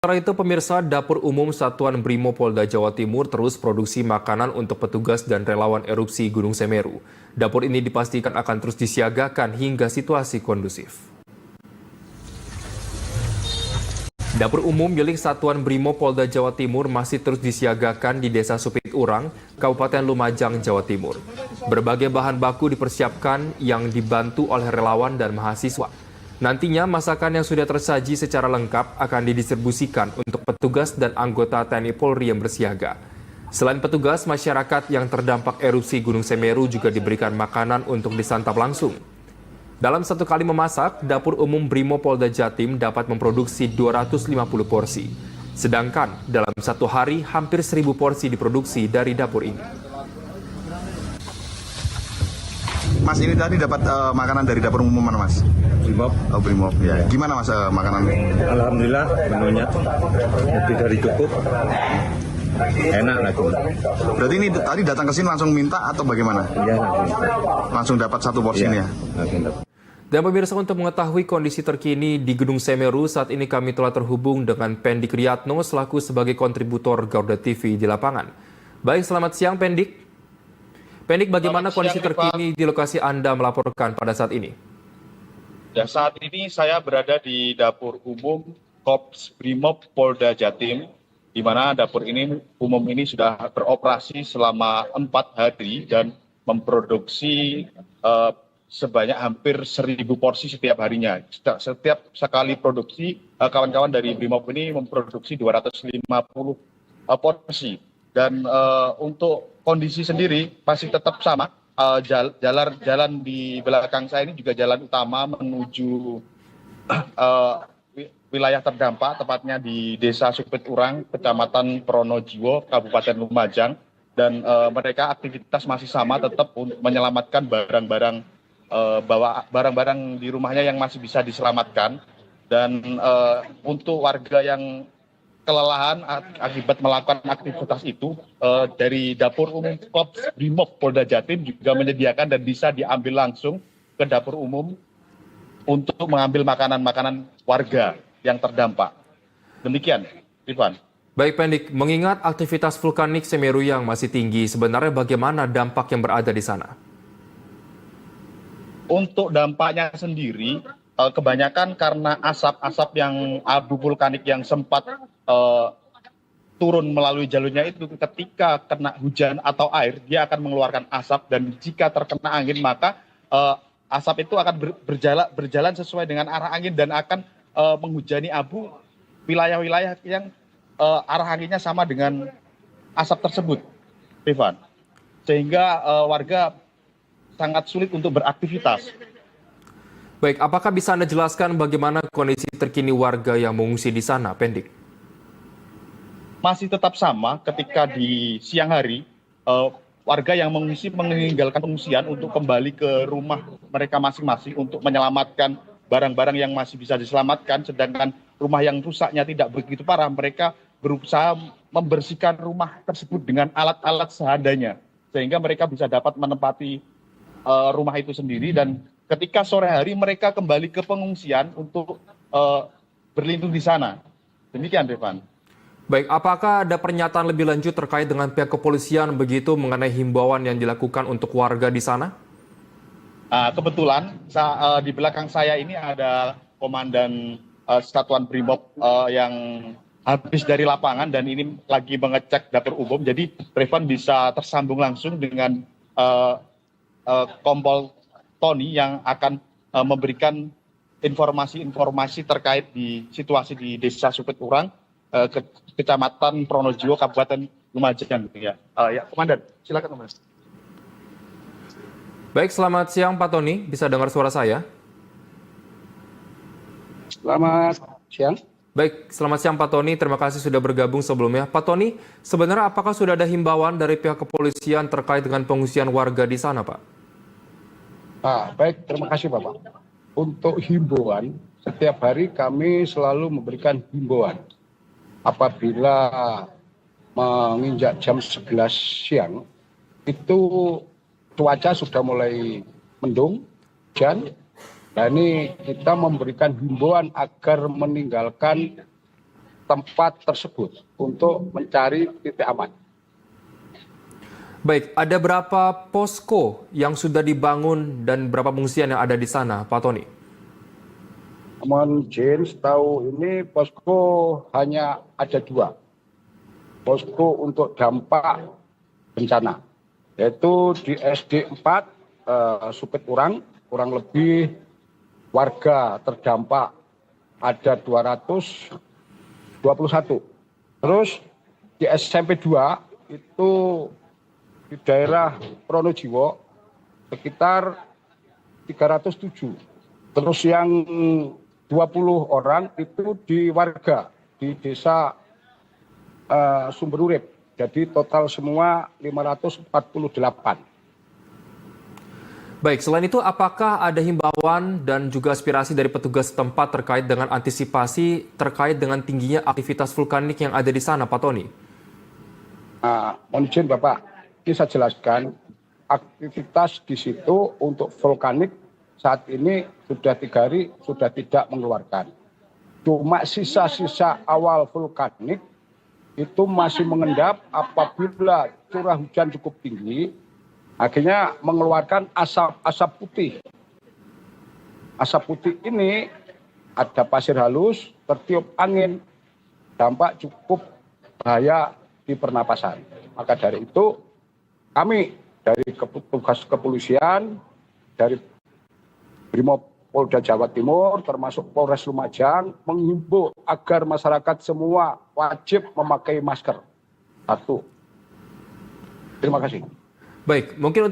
Sementara itu, pemirsa, Dapur Umum Satuan Brimo Polda Jawa Timur terus produksi makanan untuk petugas dan relawan erupsi Gunung Semeru. Dapur ini dipastikan akan terus disiagakan hingga situasi kondusif. Dapur umum milik Satuan Brimo Polda Jawa Timur masih terus disiagakan di Desa Supit Urang, Kabupaten Lumajang, Jawa Timur. Berbagai bahan baku dipersiapkan yang dibantu oleh relawan dan mahasiswa. Nantinya masakan yang sudah tersaji secara lengkap akan didistribusikan untuk petugas dan anggota TNI Polri yang bersiaga. Selain petugas, masyarakat yang terdampak erupsi Gunung Semeru juga diberikan makanan untuk disantap langsung. Dalam satu kali memasak, Dapur Umum Brimo Polda Jatim dapat memproduksi 250 porsi. Sedangkan dalam satu hari hampir 1.000 porsi diproduksi dari dapur ini. Mas, ini tadi dapat makanan dari dapur umum mana, Mas? Brimob. Oh, Brimob. Ya. Gimana, Mas, makanannya? Alhamdulillah menunya lebih dari cukup. Enak lagi. Berarti ini tadi datang ke sini langsung minta atau bagaimana? Iya, Langsung dapat satu porsi ini ya? langsung dapat. Dan pemirsa, untuk mengetahui kondisi terkini di Gunung Semeru, saat ini kami telah terhubung dengan Pendik Riyatno selaku sebagai kontributor Garuda TV di lapangan. Baik, selamat siang Pendik. Pendik, bagaimana kondisi terkini di lokasi Anda melaporkan pada saat ini? Ya, saat ini saya berada di Dapur Umum Korps Brimob Polda Jatim, di mana dapur umum ini sudah beroperasi selama 4 hari dan memproduksi sebanyak hampir 1.000 porsi setiap harinya. Setiap sekali produksi, kawan-kawan dari Brimob ini memproduksi 250 porsi. Dan untuk kondisi sendiri masih tetap sama. Jalan di belakang saya ini juga jalan utama menuju wilayah terdampak, tepatnya di Desa Supit Urang, Kecamatan Pronojiwo, Kabupaten Lumajang. Dan mereka aktivitas masih sama, tetap untuk menyelamatkan barang-barang di rumahnya yang masih bisa diselamatkan. Dan untuk warga yang kelelahan akibat melakukan aktivitas itu, dari Dapur Umum Korps Brimob Polda Jatim juga menyediakan dan bisa diambil langsung ke dapur umum untuk mengambil makanan-makanan warga yang terdampak. Demikian, Rifan. Baik Pendik, mengingat aktivitas vulkanik Semeru yang masih tinggi, sebenarnya bagaimana dampak yang berada di sana? Untuk dampaknya sendiri, kebanyakan karena asap-asap yang abu vulkanik yang sempat turun melalui jalurnya itu, ketika kena hujan atau air, dia akan mengeluarkan asap, dan jika terkena angin maka asap itu akan berjalan sesuai dengan arah angin dan akan menghujani abu wilayah-wilayah yang arah anginnya sama dengan asap tersebut, Rifan. Sehingga warga sangat sulit untuk beraktivitas. Baik, apakah bisa Anda jelaskan bagaimana kondisi terkini warga yang mengungsi di sana, Pendik? Masih tetap sama ketika di siang hari, warga yang mengungsi meninggalkan pengungsian untuk kembali ke rumah mereka masing-masing untuk menyelamatkan barang-barang yang masih bisa diselamatkan, sedangkan rumah yang rusaknya tidak begitu parah, mereka berusaha membersihkan rumah tersebut dengan alat-alat seadanya, sehingga mereka bisa dapat menempati rumah itu sendiri. Dan ketika sore hari mereka kembali ke pengungsian untuk berlindung di sana. Demikian, Devan. Baik, apakah ada pernyataan lebih lanjut terkait dengan pihak kepolisian begitu mengenai himbauan yang dilakukan untuk warga di sana? Kebetulan di belakang saya ini ada Komandan Satuan Brimob yang habis dari lapangan dan ini lagi mengecek dapur umum. Jadi Revan bisa tersambung langsung dengan Kompol Tony yang akan memberikan informasi-informasi terkait di situasi di Desa Supit Urang, Kecamatan Pronojiwo, Kabupaten Lumajang. Ya, Komandan, silakan, Mas. Baik, selamat siang Pak Tony, bisa dengar suara saya? Selamat siang. Baik, selamat siang Pak Tony, terima kasih sudah bergabung sebelumnya. Pak Tony, sebenarnya apakah sudah ada himbauan dari pihak kepolisian terkait dengan pengungsian warga di sana, Pak? Baik, terima kasih Bapak. Untuk himbauan, setiap hari kami selalu memberikan himbauan. Apabila menginjak jam 11 siang, itu cuaca sudah mulai mendung, hujan. Nah, ini kita memberikan himbauan agar meninggalkan tempat tersebut untuk mencari titik aman. Baik, ada berapa posko yang sudah dibangun dan berapa pengungsian yang ada di sana, Pak Tony? Mohon izin, setahu ini posko hanya ada 2. Posko untuk dampak bencana, yaitu di SD 4 Supit Urang, kurang lebih warga terdampak ada 221. Terus di SMP 2 itu di daerah Pronojiwo sekitar 307. Terus yang 20 orang itu di warga di desa Sumberurip. Jadi total semua 548. Baik, selain itu apakah ada himbauan dan juga aspirasi dari petugas setempat terkait dengan antisipasi terkait dengan tingginya aktivitas vulkanik yang ada di sana, Pak Tony? Mohon izin Bapak, ini saya jelaskan aktivitas di situ untuk vulkanik saat ini sudah 3 hari sudah tidak mengeluarkan. Cuma sisa-sisa awal vulkanik itu masih mengendap apabila curah hujan cukup tinggi, akhirnya mengeluarkan asap putih. Asap putih ini ada pasir halus, tertiup angin, dampak cukup bahaya di pernapasan. Maka dari itu kami dari petugas kepolisian, dari Brimopolda Jawa Timur, termasuk Polres Lumajang, menghimbau agar masyarakat semua wajib memakai masker. 1. Terima kasih. Baik, mungkin